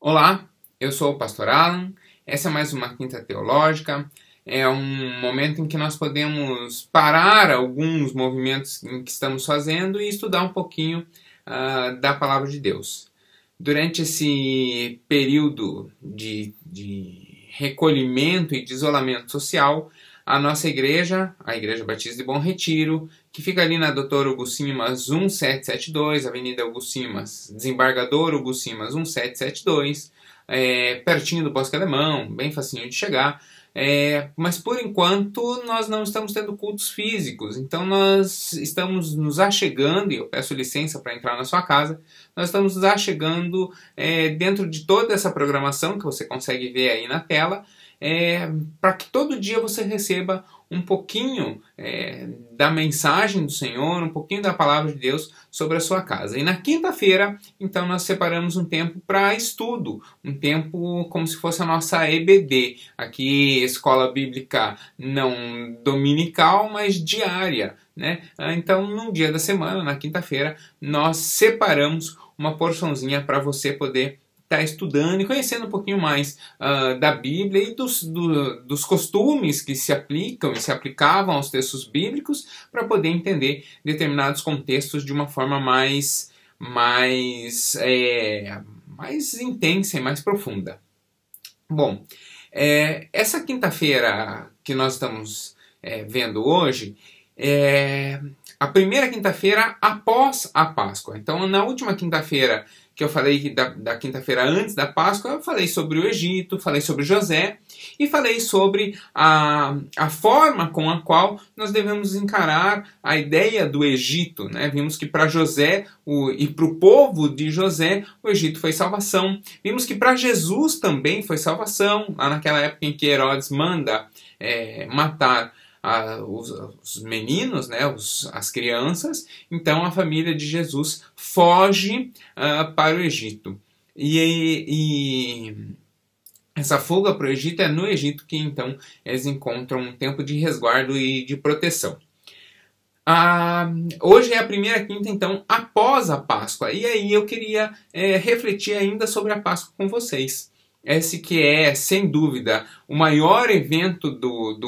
Olá, eu sou o Pastor Alan. Essa é mais uma Quinta Teológica. É um momento em que nós podemos parar alguns movimentos em que estamos fazendo e estudar um pouquinho da Palavra de Deus. Durante esse período de recolhimento e de isolamento social, a nossa igreja, a Igreja Batista de Bom Retiro, que fica ali na Dr. Hugo Simas 1772, Avenida Hugo Simas, Desembargador Hugo Simas 1772, pertinho do Bosque Alemão, bem facinho de chegar. Mas por enquanto nós não estamos tendo cultos físicos, então nós estamos nos achegando, e eu peço licença para entrar na sua casa, nós estamos nos achegando dentro de toda essa programação que você consegue ver aí na tela, para que todo dia você receba um pouquinho da mensagem do Senhor, um pouquinho da palavra de Deus sobre a sua casa. E na quinta-feira, então, nós separamos um tempo para estudo, um tempo como se fosse a nossa EBD, aqui Escola Bíblica não dominical, mas diária, né? Então, num dia da semana, na quinta-feira, nós separamos uma porçãozinha para você poder estar estudando e conhecendo um pouquinho mais da Bíblia e dos costumes que se aplicam e se aplicavam aos textos bíblicos para poder entender determinados contextos de uma forma mais intensa e mais profunda. Bom, essa quinta-feira que nós estamos vendo hoje é a primeira quinta-feira após a Páscoa. Então, na última quinta-feira que eu falei da quinta-feira antes da Páscoa, eu falei sobre o Egito, falei sobre José e falei sobre a forma com a qual nós devemos encarar a ideia do Egito, né? Vimos que para José e para o povo de José, o Egito foi salvação. Vimos que para Jesus também foi salvação, lá naquela época em que Herodes manda matar os meninos, né, as crianças. Então a família de Jesus foge para o Egito. E essa fuga para o Egito é no Egito que então eles encontram um tempo de resguardo e de proteção. Hoje é a primeira quinta, então, após a Páscoa. E aí eu queria refletir ainda sobre a Páscoa com vocês. Esse que é, sem dúvida, o maior evento do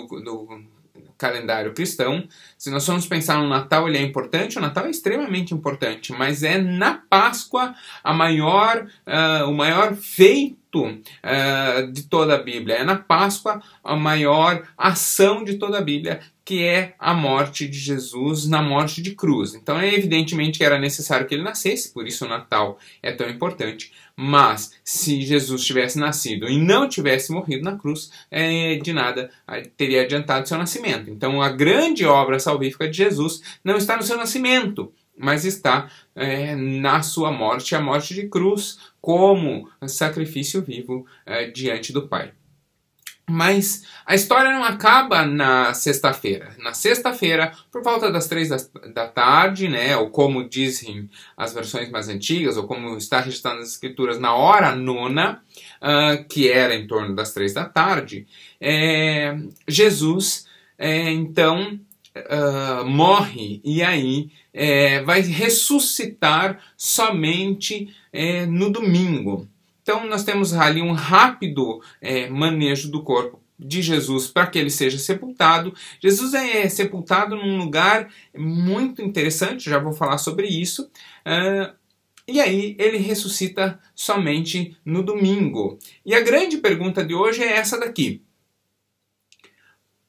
calendário cristão. Se nós formos pensar no Natal, ele é importante, o Natal é extremamente importante, mas é na Páscoa o maior feito de toda a Bíblia. É na Páscoa a maior ação de toda a Bíblia, que é a morte de Jesus na morte de cruz. Então é evidentemente que era necessário que ele nascesse, por isso o Natal é tão importante. Mas se Jesus tivesse nascido e não tivesse morrido na cruz, de nada teria adiantado seu nascimento. Então a grande obra salvífica de Jesus não está no seu nascimento, mas está na sua morte, a morte de cruz, como sacrifício vivo diante do Pai. Mas a história não acaba na sexta-feira. Na sexta-feira, por volta das 3 da tarde, né, ou como dizem as versões mais antigas, ou como está registrado nas Escrituras, na hora nona, que era em torno das 3 da tarde, Jesus, então, morre e aí vai ressuscitar somente no domingo. Então nós temos ali um rápido manejo do corpo de Jesus para que ele seja sepultado. Jesus é sepultado num lugar muito interessante, já vou falar sobre isso. E aí ele ressuscita somente no domingo. E a grande pergunta de hoje é essa daqui.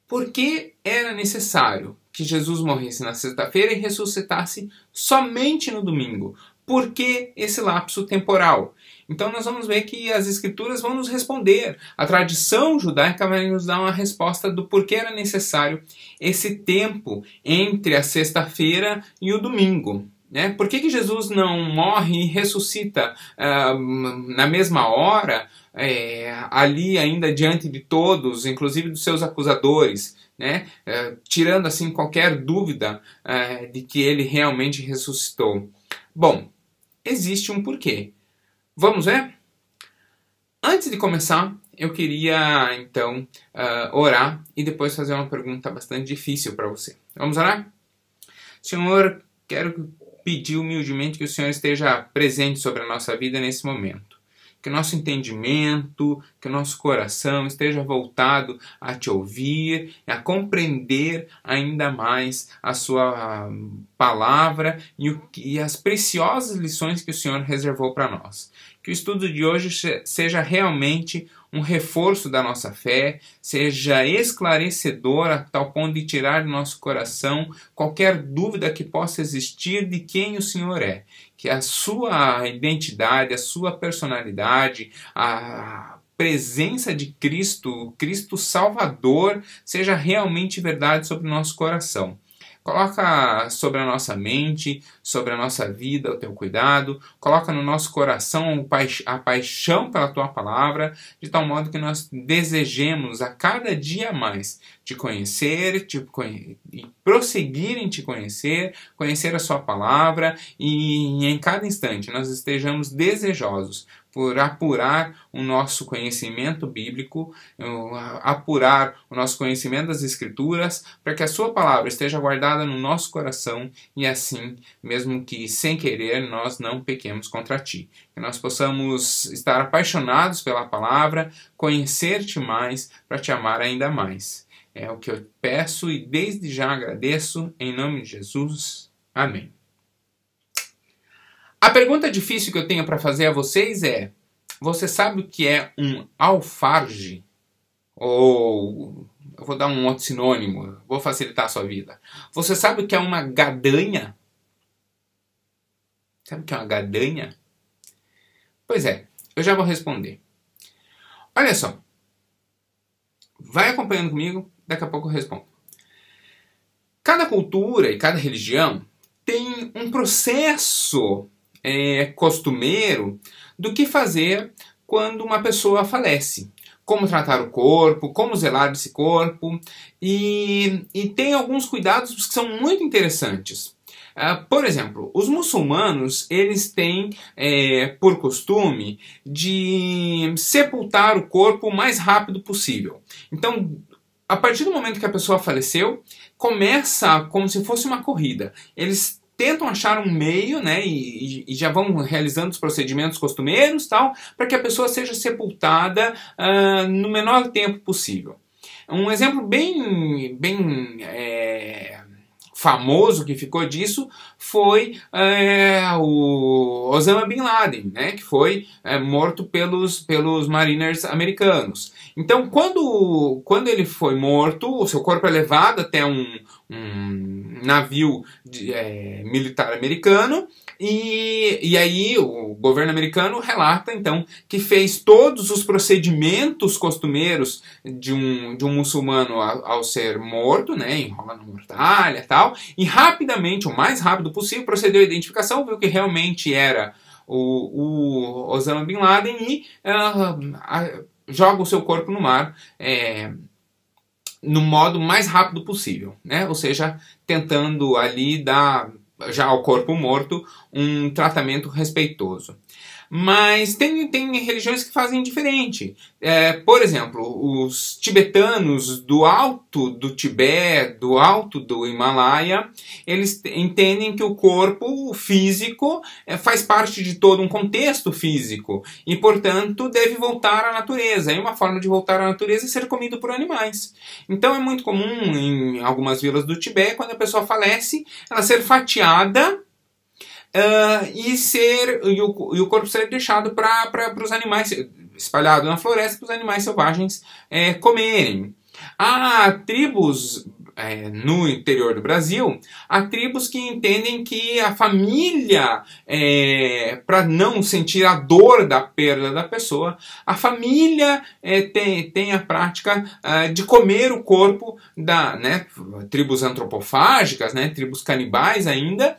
Por que era necessário que Jesus morresse na sexta-feira e ressuscitasse somente no domingo? Por que esse lapso temporal? Então nós vamos ver que as Escrituras vão nos responder. A tradição judaica vai nos dar uma resposta do porquê era necessário esse tempo entre a sexta-feira e o domingo. Né? Por que Jesus não morre e ressuscita na mesma hora, ali ainda diante de todos, inclusive dos seus acusadores, né? Tirando assim qualquer dúvida de que ele realmente ressuscitou? Bom, existe um porquê. Vamos ver? Antes de começar, eu queria então orar e depois fazer uma pergunta bastante difícil para você. Vamos orar? Senhor, quero pedir humildemente que o Senhor esteja presente sobre a nossa vida nesse momento. que o nosso entendimento, que o nosso coração esteja voltado a te ouvir, a compreender ainda mais a sua palavra e as preciosas lições que o Senhor reservou para nós. Que o estudo de hoje seja realmente um reforço da nossa fé, seja esclarecedor a tal ponto de tirar do nosso coração qualquer dúvida que possa existir de quem o Senhor é. Que a sua identidade, a sua personalidade, a presença de Cristo, Cristo Salvador, seja realmente verdade sobre o nosso coração. Coloca sobre a nossa mente, sobre a nossa vida o teu cuidado, coloca no nosso coração a paixão pela tua palavra, de tal modo que nós desejemos a cada dia mais te conhecer, e prosseguir em te conhecer, conhecer a sua palavra e em cada instante nós estejamos desejosos por apurar o nosso conhecimento bíblico, apurar o nosso conhecimento das Escrituras, para que a sua palavra esteja guardada no nosso coração e assim, mesmo que sem querer, nós não pequemos contra ti. Que nós possamos estar apaixonados pela palavra, conhecer-te mais, para te amar ainda mais. É o que eu peço e desde já agradeço, em nome de Jesus. Amém. A pergunta difícil que eu tenho para fazer a vocês é: você sabe o que é um alfarje? Ou, eu vou dar um outro sinônimo, vou facilitar a sua vida. Você sabe o que é uma gadanha? Sabe o que é uma gadanha? Pois é, eu já vou responder. Olha só, vai acompanhando comigo, daqui a pouco eu respondo. Cada cultura e cada religião tem um processo costumeiro do que fazer quando uma pessoa falece. Como tratar o corpo, como zelar desse corpo. E tem alguns cuidados que são muito interessantes. Por exemplo, os muçulmanos, eles têm por costume de sepultar o corpo o mais rápido possível. Então, a partir do momento que a pessoa faleceu, começa como se fosse uma corrida. Eles tentam achar um meio, né, e já vão realizando os procedimentos costumeiros, tal, para que a pessoa seja sepultada no menor tempo possível. Um exemplo bem famoso que ficou disso foi o Osama Bin Laden, né, que foi morto pelos Mariners americanos. Então, quando ele foi morto, o seu corpo é levado até um navio militar americano e aí o governo americano relata, então, que fez todos os procedimentos costumeiros de um muçulmano ao ser morto, né, enrola na mortalha e tal, e rapidamente, o mais rápido possível, procedeu à identificação, viu que realmente era o Osama Bin Laden e joga o seu corpo no mar no modo mais rápido possível, né? Ou seja, tentando ali dar já ao corpo morto um tratamento respeitoso. Mas tem religiões que fazem diferente. Por exemplo, os tibetanos do alto do Tibete, do alto do Himalaia, eles entendem que o corpo físico faz parte de todo um contexto físico e, portanto, deve voltar à natureza. E uma forma de voltar à natureza é ser comido por animais. Então é muito comum em algumas vilas do Tibete, quando a pessoa falece, ela ser fatiada e o corpo ser deixado para os animais, espalhado na floresta, para os animais selvagens comerem. Há tribos no interior do Brasil, há tribos que entendem que a família, para não sentir a dor da perda da pessoa, a família tem a prática de comer o corpo tribos antropofágicas, né, tribos canibais ainda.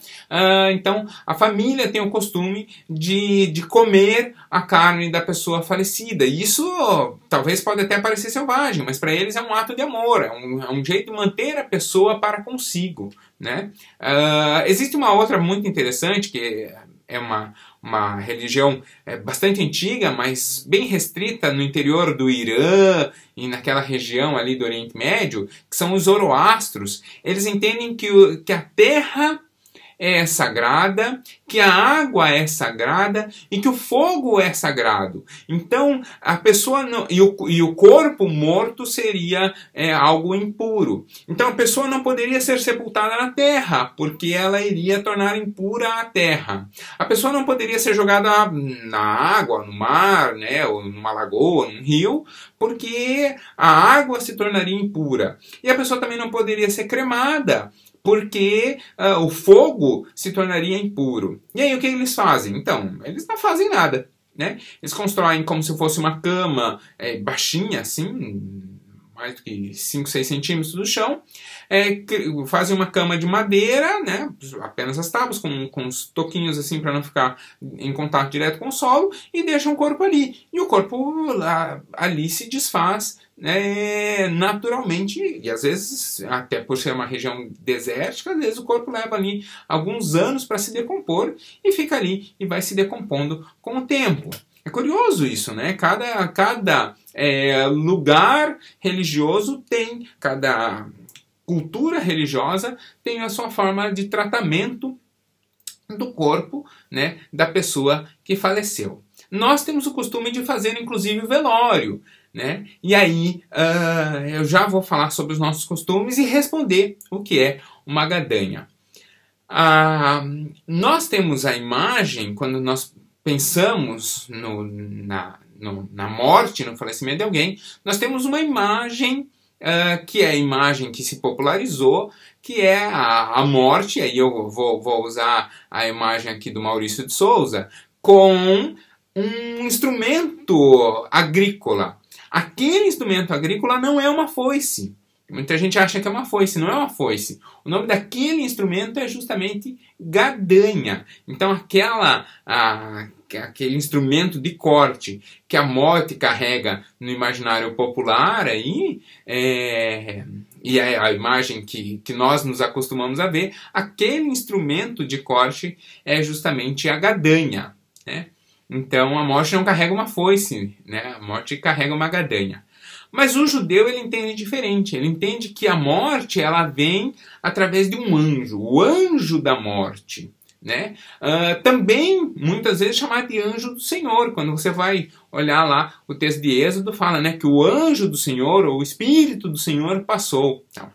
Então, a família tem o costume de comer a carne da pessoa falecida. E isso talvez pode até parecer selvagem, mas para eles é um ato de amor, é um jeito de manter a pessoa para consigo, né? Existe uma outra muito interessante, que é uma religião bastante antiga, mas bem restrita no interior do Irã e naquela região ali do Oriente Médio, que são os zoroastros. Eles entendem que a terra é sagrada, que a água é sagrada e que o fogo é sagrado. Então, a pessoa não, e o corpo morto seria algo impuro. Então, a pessoa não poderia ser sepultada na terra, porque ela iria tornar impura a terra. A pessoa não poderia ser jogada na água, no mar, né, ou numa lagoa, num rio, porque a água se tornaria impura. E a pessoa também não poderia ser cremada, porque o fogo se tornaria impuro. E aí o que eles fazem? Então, eles não fazem nada, né? Eles constroem como se fosse uma cama baixinha, assim, mais do que 5, 6 centímetros do chão, fazem uma cama de madeira, né, apenas as tábuas, com os toquinhos assim para não ficar em contato direto com o solo, e deixam o corpo ali. E o corpo ali se desfaz naturalmente, e às vezes, até por ser uma região desértica, às vezes o corpo leva ali alguns anos para se decompor, e fica ali e vai se decompondo com o tempo. É curioso isso, né? Cada lugar religioso tem, cada cultura religiosa tem a sua forma de tratamento do corpo, né, da pessoa que faleceu. Nós temos o costume de fazer, inclusive, velório, né? E aí eu já vou falar sobre os nossos costumes e responder o que é uma gadanha. Nós temos a imagem, quando nós pensamos na morte, no falecimento de alguém, nós temos uma imagem que é a imagem que se popularizou, que é a morte. Aí eu vou usar a imagem aqui do Maurício de Souza, com um instrumento agrícola. Aquele instrumento agrícola não é uma foice. Muita gente acha que é uma foice, não é uma foice. O nome daquele instrumento é justamente gadanha. Então aquele instrumento de corte que a morte carrega no imaginário popular aí, e é a imagem que nós nos acostumamos a ver, aquele instrumento de corte é justamente a gadanha, né? Então a morte não carrega uma foice, né? A morte carrega uma gadanha. Mas o judeu, ele entende diferente. Ele entende que a morte, ela vem através de um anjo, o anjo da morte, né? Também, muitas vezes, chamado de anjo do Senhor. Quando você vai olhar lá o texto de Êxodo, fala, né, que o anjo do Senhor, ou o Espírito do Senhor, passou. Então,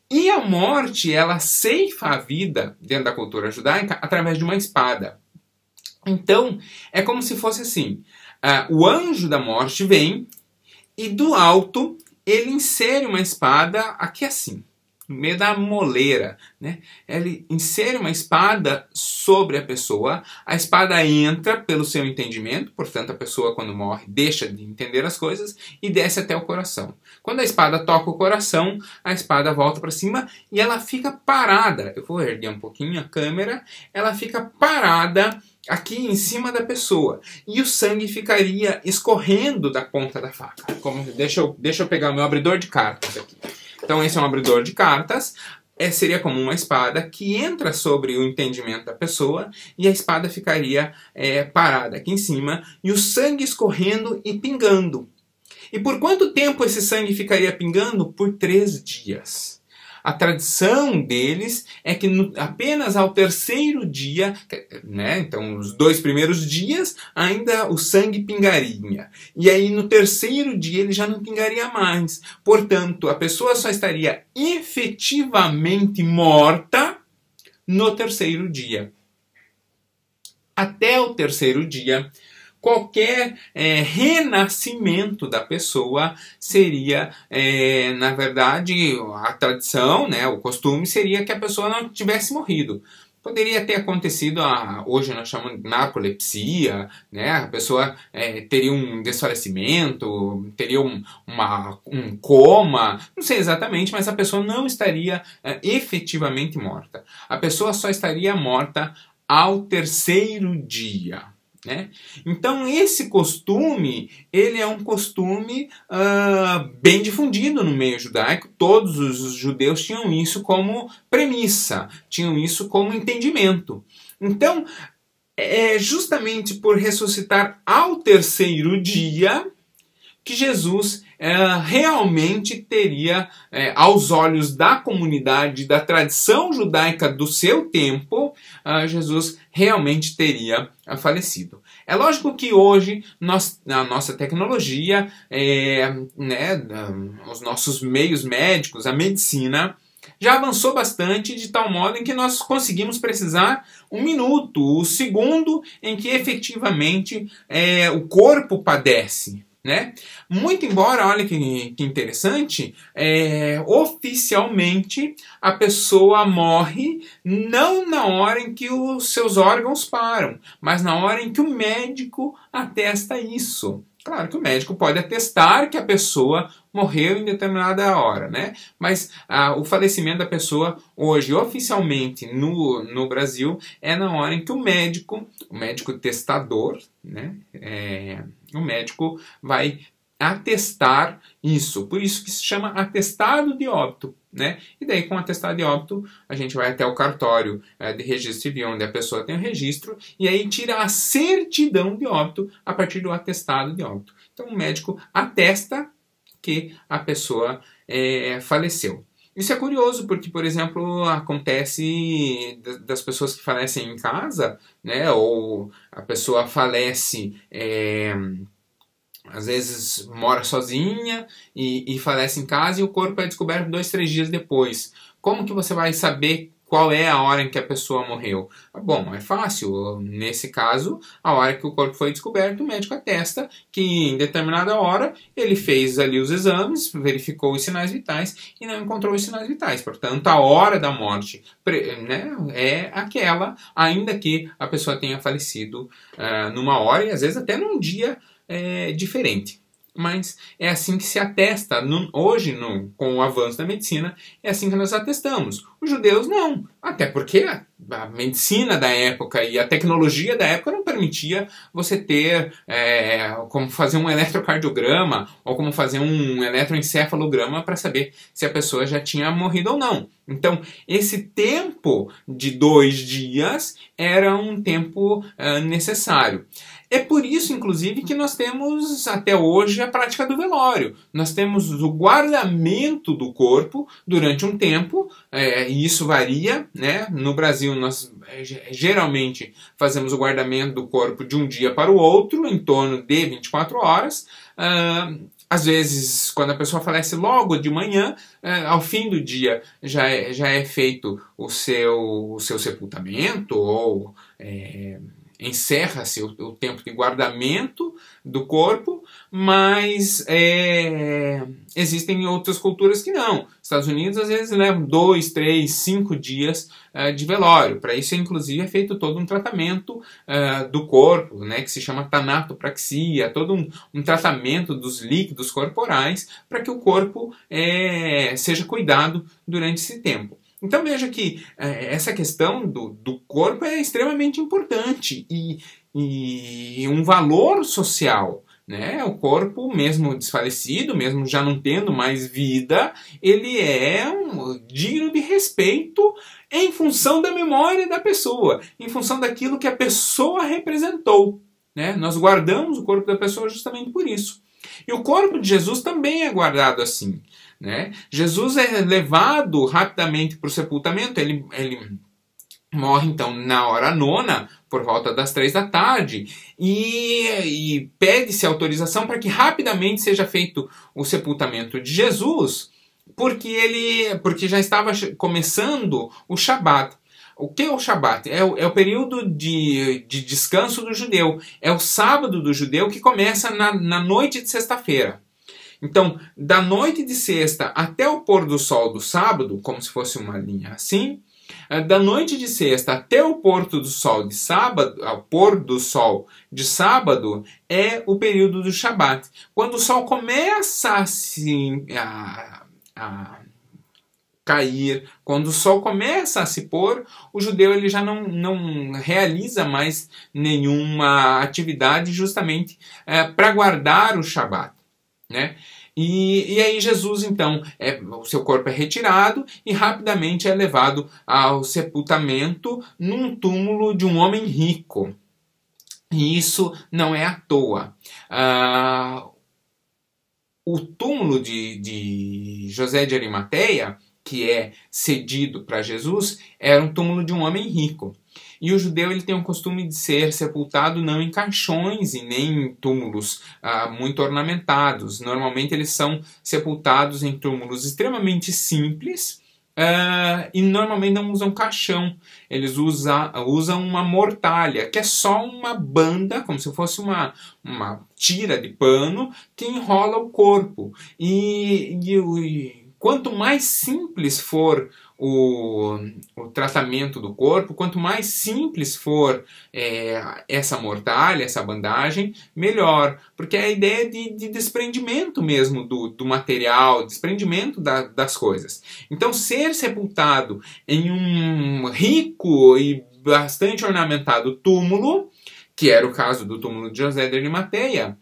e a morte, ela ceifa a vida, dentro da cultura judaica, através de uma espada. Então, é como se fosse assim, o anjo da morte vem, e do alto, ele insere uma espada aqui assim, no meio da moleira, né? Ele insere uma espada sobre a pessoa, a espada entra pelo seu entendimento, portanto a pessoa quando morre deixa de entender as coisas e desce até o coração. Quando a espada toca o coração, a espada volta para cima e ela fica parada. Eu vou erguer um pouquinho a câmera, ela fica parada aqui em cima da pessoa, e o sangue ficaria escorrendo da ponta da faca. Deixa eu pegar o meu abridor de cartas aqui. Então esse é um abridor de cartas, seria como uma espada que entra sobre o entendimento da pessoa, e a espada ficaria parada aqui em cima, e o sangue escorrendo e pingando. E por quanto tempo esse sangue ficaria pingando? Por 3 dias. A tradição deles é que apenas ao 3º dia, né, então os 2 primeiros dias, ainda o sangue pingaria. E aí no 3º dia ele já não pingaria mais. Portanto, a pessoa só estaria efetivamente morta no 3º dia. Até o 3º dia, qualquer renascimento da pessoa seria, na verdade, a tradição, né, o costume seria que a pessoa não tivesse morrido. Poderia ter acontecido, hoje nós chamamos de narcolepsia, né, a pessoa teria um desfalecimento, teria um coma, não sei exatamente, mas a pessoa não estaria efetivamente morta. A pessoa só estaria morta ao 3º dia. Né? Então esse costume, ele é um costume bem difundido no meio judaico. Todos os judeus tinham isso como premissa, tinham isso como entendimento. Então, justamente por ressuscitar ao 3º dia que Jesus realmente teria, aos olhos da comunidade, da tradição judaica do seu tempo, Jesus realmente teria falecido. É lógico que hoje a nossa tecnologia, os nossos meios médicos, a medicina, já avançou bastante de tal modo em que nós conseguimos precisar um minuto, o segundo em que efetivamente o corpo padece. Né? Muito embora, olha que interessante, oficialmente a pessoa morre não na hora em que os seus órgãos param, mas na hora em que o médico atesta isso. Claro que o médico pode atestar que a pessoa morreu em determinada hora, né? Mas o falecimento da pessoa hoje, oficialmente no Brasil, é na hora em que o médico testador, né? O médico vai atestar isso. Por isso que se chama atestado de óbito. Né? E daí, com o atestado de óbito, a gente vai até o cartório de registro civil, onde a pessoa tem o registro, e aí tira a certidão de óbito a partir do atestado de óbito. Então, o médico atesta que a pessoa faleceu. Isso é curioso, porque, por exemplo, acontece das pessoas que falecem em casa, né? Ou a pessoa falece... às vezes mora sozinha e falece em casa e o corpo é descoberto 2, 3 dias depois. Como que você vai saber qual é a hora em que a pessoa morreu? Bom, é fácil. Nesse caso, a hora que o corpo foi descoberto, o médico atesta que em determinada hora ele fez ali os exames, verificou os sinais vitais e não encontrou os sinais vitais. Portanto, a hora da morte, né, é aquela, ainda que a pessoa tenha falecido numa hora e às vezes até num dia diferente. Mas é assim que se atesta. Hoje, com o avanço da medicina, é assim que nós atestamos. Os judeus não. Até porque a medicina da época e a tecnologia da época não permitia você ter como fazer um eletrocardiograma ou como fazer um eletroencefalograma para saber se a pessoa já tinha morrido ou não. Então, esse tempo de 2 dias era um tempo necessário. É por isso, inclusive, que nós temos até hoje a prática do velório. Nós temos o guardamento do corpo durante um tempo, e isso varia, né? No Brasil, nós geralmente fazemos o guardamento do corpo de um dia para o outro, em torno de 24 horas. Às vezes, quando a pessoa falece logo de manhã, ao fim do dia já é feito o seu sepultamento ou... encerra-se o tempo de guardamento do corpo, mas existem outras culturas que não. Estados Unidos às vezes levam 2, 3, 5 dias de velório. Para isso, inclusive, é feito todo um tratamento do corpo, né, que se chama tanatopraxia, todo um tratamento dos líquidos corporais para que o corpo seja cuidado durante esse tempo. Então veja que essa questão do corpo é extremamente importante e um valor social. Né? O corpo, mesmo desfalecido, mesmo já não tendo mais vida, ele é digno de respeito em função da memória da pessoa, em função daquilo que a pessoa representou. Né? Nós guardamos o corpo da pessoa justamente por isso. E o corpo de Jesus também é guardado assim. Né? Jesus é levado rapidamente para o sepultamento, ele morre então na hora nona, por volta das 3 da tarde, e pede-se autorização para que rapidamente seja feito o sepultamento de Jesus, porque já estava começando o Shabat. O que é o Shabat? É o período de descanso do judeu, é o sábado do judeu que começa na noite de sexta-feira. Então, da noite de sexta até o pôr do sol do sábado, como se fosse uma linha assim, da noite de sexta até o pôr do sol de sábado, ao pôr do sol de sábado, é o período do Shabat. Quando o sol começa assim, a cair, quando o sol começa a se pôr, o judeu ele já não realiza mais nenhuma atividade justamente para guardar o Shabat. Né? E aí Jesus, então, o seu corpo é retirado e rapidamente é levado ao sepultamento num túmulo de um homem rico. E isso não é à toa. o túmulo de José de Arimateia, que é cedido para Jesus, era um túmulo de um homem rico. E o judeu ele tem o costume de ser sepultado não em caixões e nem em túmulos muito ornamentados. Normalmente eles são sepultados em túmulos extremamente simples, e normalmente não usam caixão. Eles usam uma mortalha, que é só uma banda, como se fosse uma tira de pano, que enrola o corpo. E quanto mais simples for o tratamento do corpo, quanto mais simples for essa mortalha, essa bandagem, melhor. Porque é a ideia de desprendimento mesmo do material, desprendimento das coisas. Então, ser sepultado em um rico e bastante ornamentado túmulo, que era o caso do túmulo de José de Arimateia,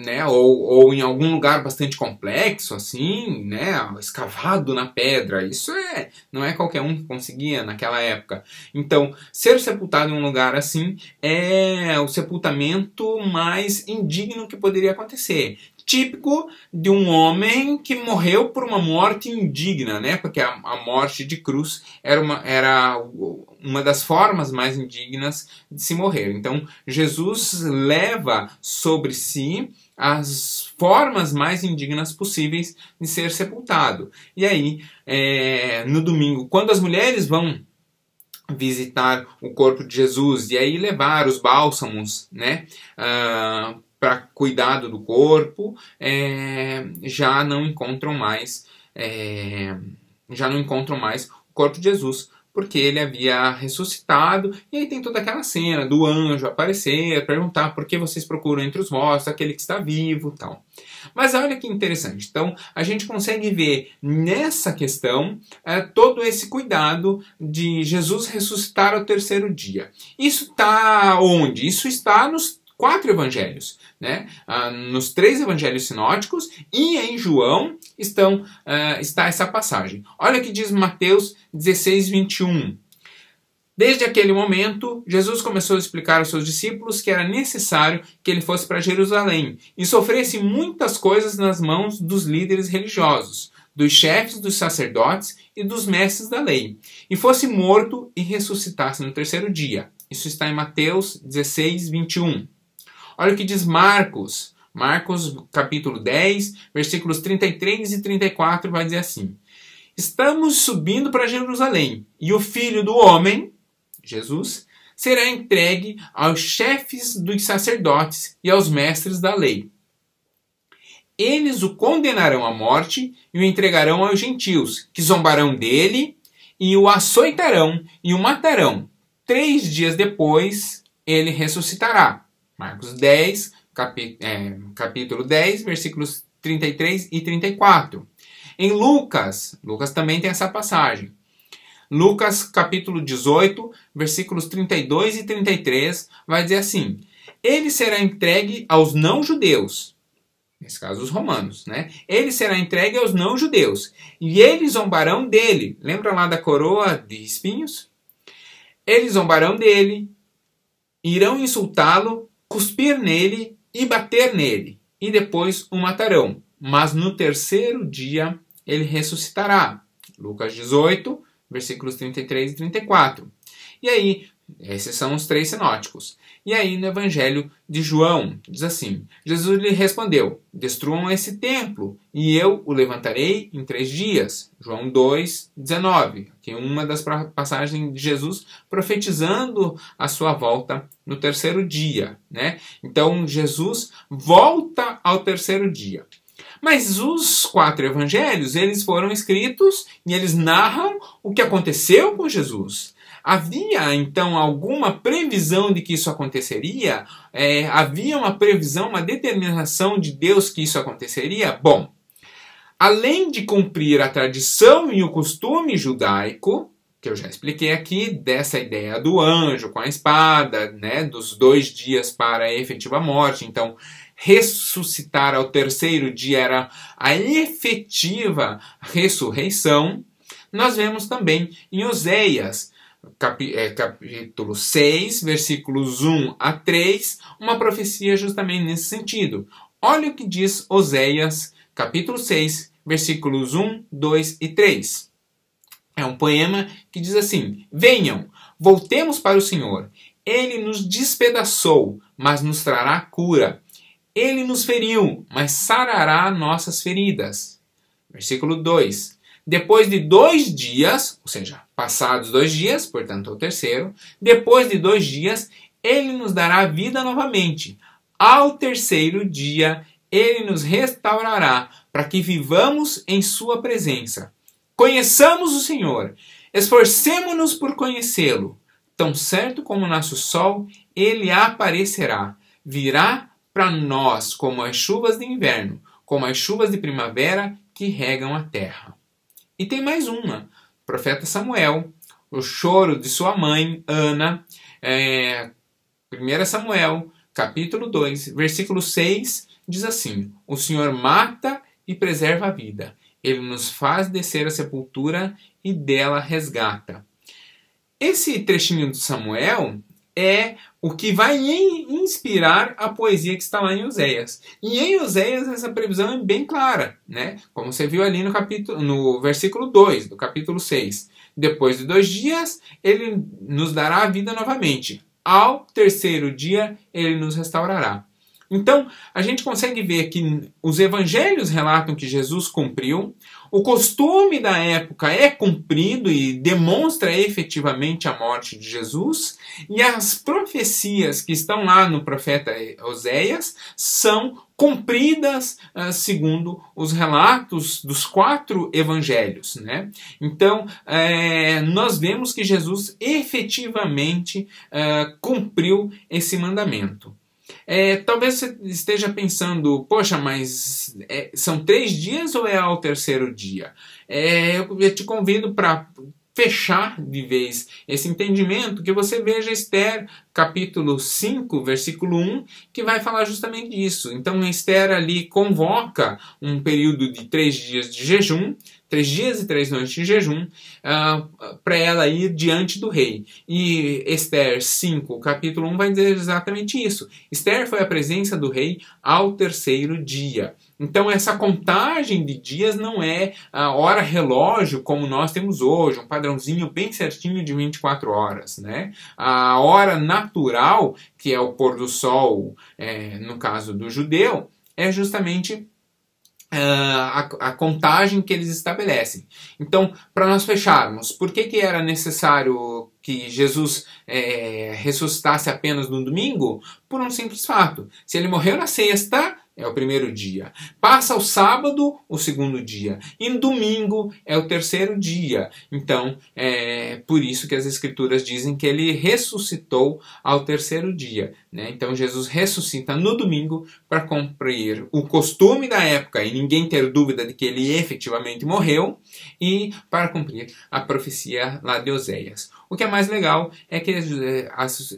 né, ou em algum lugar bastante complexo, assim, né, escavado na pedra. Isso não é qualquer um que conseguia naquela época. Então, ser sepultado em um lugar assim é o sepultamento mais indigno que poderia acontecer. Típico de um homem que morreu por uma morte indigna, né? Porque a morte de cruz era uma das formas mais indignas de se morrer. Então, Jesus leva sobre si as formas mais indignas possíveis de ser sepultado. E aí, no domingo, quando as mulheres vão visitar o corpo de Jesus e aí levar os bálsamos, né, para cuidado do corpo, já não encontram mais o corpo de Jesus, porque ele havia ressuscitado. E aí tem toda aquela cena do anjo aparecer, perguntar por que vocês procuram entre os mortos aquele que está vivo, tal. Mas olha que interessante. Então a gente consegue ver nessa questão todo esse cuidado de Jesus ressuscitar ao terceiro dia. Isso está onde? Isso está nos 4 evangelhos, né? Nos 3 evangelhos sinóticos e em João está essa passagem. Olha o que diz Mateus 16, 21. Desde aquele momento, Jesus começou a explicar aos seus discípulos que era necessário que ele fosse para Jerusalém e sofresse muitas coisas nas mãos dos líderes religiosos, dos chefes dos sacerdotes e dos mestres da lei, e fosse morto e ressuscitasse no terceiro dia. Isso está em Mateus 16, 21. Olha o que diz Marcos. Marcos, capítulo 10, versículos 33 e 34, vai dizer assim: Estamos subindo para Jerusalém, e o Filho do Homem, Jesus, será entregue aos chefes dos sacerdotes e aos mestres da lei. Eles o condenarão à morte e o entregarão aos gentios, que zombarão dele e o açoitarão e o matarão. 3 dias depois, ele ressuscitará. Marcos 10, capítulo 10, versículos 33 e 34. Em Lucas também tem essa passagem. Lucas, capítulo 18, versículos 32 e 33, vai dizer assim: Ele será entregue aos não-judeus, nesse caso os romanos, né? Ele será entregue aos não-judeus, e eles zombarão dele. Lembra lá da coroa de espinhos? Eles zombarão dele, irão insultá-lo, cuspir nele e bater nele, e depois o matarão. Mas no terceiro dia ele ressuscitará. Lucas 18, versículos 33 e 34. E aí, esses são os 3 sinóticos. E aí no Evangelho de João, diz assim: Jesus lhe respondeu: Destruam esse templo, e eu o levantarei em 3 dias. João 2, 19. Que é uma das passagens de Jesus profetizando a sua volta no terceiro dia, né? Então Jesus volta ao terceiro dia. Mas os 4 evangelhos, eles foram escritos e eles narram o que aconteceu com Jesus. Havia, então, alguma previsão de que isso aconteceria? Havia uma previsão, uma determinação de Deus que isso aconteceria? Bom, além de cumprir a tradição e o costume judaico, que eu já expliquei aqui, dessa ideia do anjo com a espada, né, dos 2 dias para a efetiva morte, então ressuscitar ao terceiro dia era a efetiva ressurreição, nós vemos também em Oséias, capítulo 6, versículos 1 a 3, uma profecia justamente nesse sentido. Olha o que diz Oséias, capítulo 6, versículos 1, 2 e 3. É um poema que diz assim: venham, voltemos para o Senhor. Ele nos despedaçou, mas nos trará cura. Ele nos feriu, mas sarará nossas feridas. Versículo 2. Depois de 2 dias, ou seja, passados 2 dias, portanto é o terceiro, depois de 2 dias, ele nos dará vida novamente. Ao terceiro dia, ele nos restaurará, para que vivamos em sua presença. Conheçamos o Senhor, esforcemo-nos por conhecê-lo. Tão certo como nasce o sol, ele aparecerá. Virá para nós como as chuvas de inverno, como as chuvas de primavera que regam a terra. E tem mais uma, o profeta Samuel, o choro de sua mãe, Ana, 1 Samuel, capítulo 2, versículo 6, diz assim: o Senhor mata e preserva a vida. Ele nos faz descer à sepultura e dela resgata. Esse trechinho de Samuel é o que vai inspirar a poesia que está lá em Oséias. E em Oséias essa previsão é bem clara, né? Como você viu ali no versículo 2 do capítulo 6. Depois de 2 dias, ele nos dará a vida novamente. Ao terceiro dia, ele nos restaurará. Então, a gente consegue ver que os evangelhos relatam que Jesus cumpriu, o costume da época é cumprido e demonstra efetivamente a morte de Jesus, e as profecias que estão lá no profeta Oséias são cumpridas segundo os relatos dos 4 evangelhos, né? Então, nós vemos que Jesus efetivamente cumpriu esse mandamento. Talvez você esteja pensando, poxa, mas são 3 dias ou é ao terceiro dia? Eu te convido para fechar de vez esse entendimento, que você veja Esther, capítulo 5, versículo 1, que vai falar justamente disso. Então, Esther ali convoca um período de 3 dias de jejum, 3 dias e 3 noites de jejum, para ela ir diante do rei. E Esther 5, capítulo 1, vai dizer exatamente isso. Esther foi à presença do rei ao terceiro dia. Então, essa contagem de dias não é a hora relógio como nós temos hoje, um padrãozinho bem certinho de 24 horas. Né? A hora natural, que é o pôr do sol, no caso do judeu, é justamente a contagem que eles estabelecem. Então, para nós fecharmos, por que era necessário que Jesus ressuscitasse apenas no domingo? Por um simples fato. Se ele morreu na sexta, é o primeiro dia. Passa o sábado, o segundo dia. E no domingo é o terceiro dia. Então, é por isso que as Escrituras dizem que ele ressuscitou ao terceiro dia. Né? Então, Jesus ressuscita no domingo para cumprir o costume da época e ninguém ter dúvida de que ele efetivamente morreu, e para cumprir a profecia lá de Oséias. O que é mais legal é que,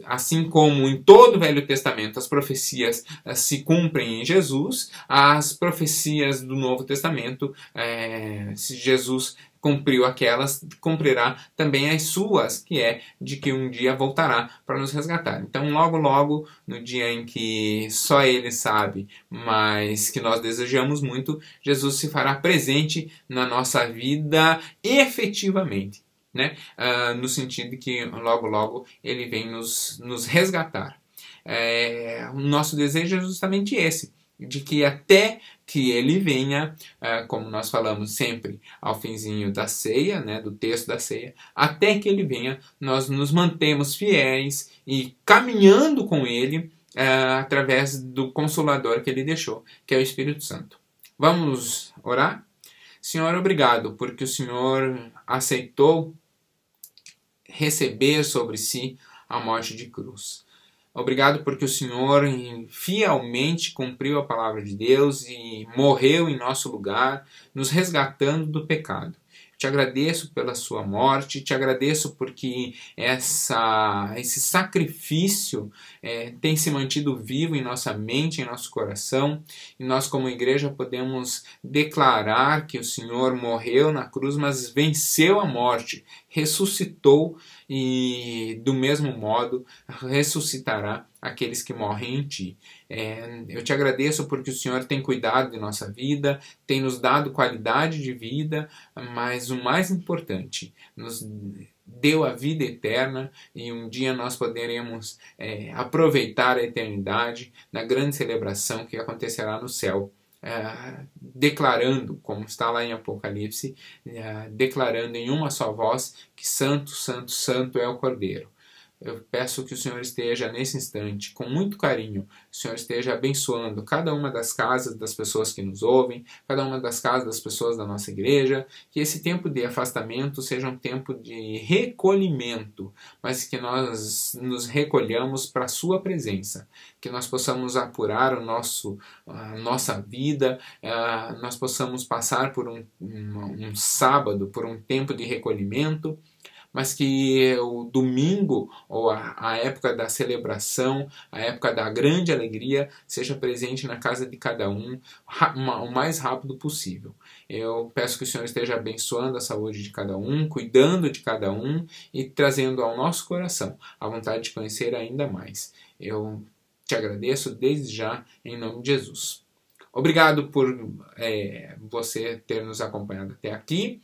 assim como em todo o Velho Testamento as profecias se cumprem em Jesus, as profecias do Novo Testamento, se Jesus cumpriu aquelas, cumprirá também as suas, que é de que um dia voltará para nos resgatar. Então, logo, logo, no dia em que só Ele sabe, mas que nós desejamos muito, Jesus se fará presente na nossa vida efetivamente. Né? No sentido de que logo, logo, Ele vem nos resgatar. O nosso desejo é justamente esse, de que até que ele venha, como nós falamos sempre ao finzinho da ceia, né, do texto da ceia, até que ele venha, nós nos mantemos fiéis e caminhando com ele através do Consolador que ele deixou, que é o Espírito Santo. Vamos orar? Senhor, obrigado, porque o Senhor aceitou receber sobre si a morte de cruz. Obrigado porque o Senhor fielmente cumpriu a palavra de Deus e morreu em nosso lugar, nos resgatando do pecado. Te agradeço pela sua morte, te agradeço porque esse sacrifício tem se mantido vivo em nossa mente, em nosso coração, e nós como igreja podemos declarar que o Senhor morreu na cruz, mas venceu a morte, ressuscitou e do mesmo modo ressuscitará aqueles que morrem em ti. Eu te agradeço porque o Senhor tem cuidado de nossa vida, tem nos dado qualidade de vida, mas o mais importante, nos deu a vida eterna e um dia nós poderemos aproveitar a eternidade na grande celebração que acontecerá no céu. Declarando, como está lá em Apocalipse, declarando em uma só voz que santo, santo, santo é o Cordeiro. Eu peço que o Senhor esteja nesse instante, com muito carinho, o Senhor esteja abençoando cada uma das casas das pessoas que nos ouvem, cada uma das casas das pessoas da nossa igreja, que esse tempo de afastamento seja um tempo de recolhimento, mas que nós nos recolhamos para a sua presença, que nós possamos apurar a nossa vida, nós possamos passar por um sábado, por um tempo de recolhimento, mas que o domingo, ou a época da celebração, a época da grande alegria, seja presente na casa de cada um o mais rápido possível. Eu peço que o Senhor esteja abençoando a saúde de cada um, cuidando de cada um e trazendo ao nosso coração a vontade de conhecer ainda mais. Eu te agradeço desde já, em nome de Jesus. Obrigado por você ter nos acompanhado até aqui.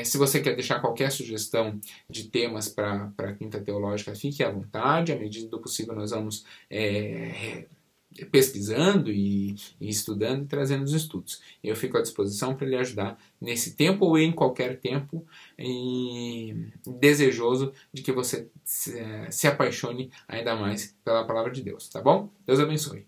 Se você quer deixar qualquer sugestão de temas para a Quinta Teológica, fique à vontade. À medida do possível, nós vamos pesquisando e estudando e trazendo os estudos. Eu fico à disposição para lhe ajudar nesse tempo ou em qualquer tempo, e desejoso de que você se apaixone ainda mais pela Palavra de Deus, tá bom? Deus abençoe.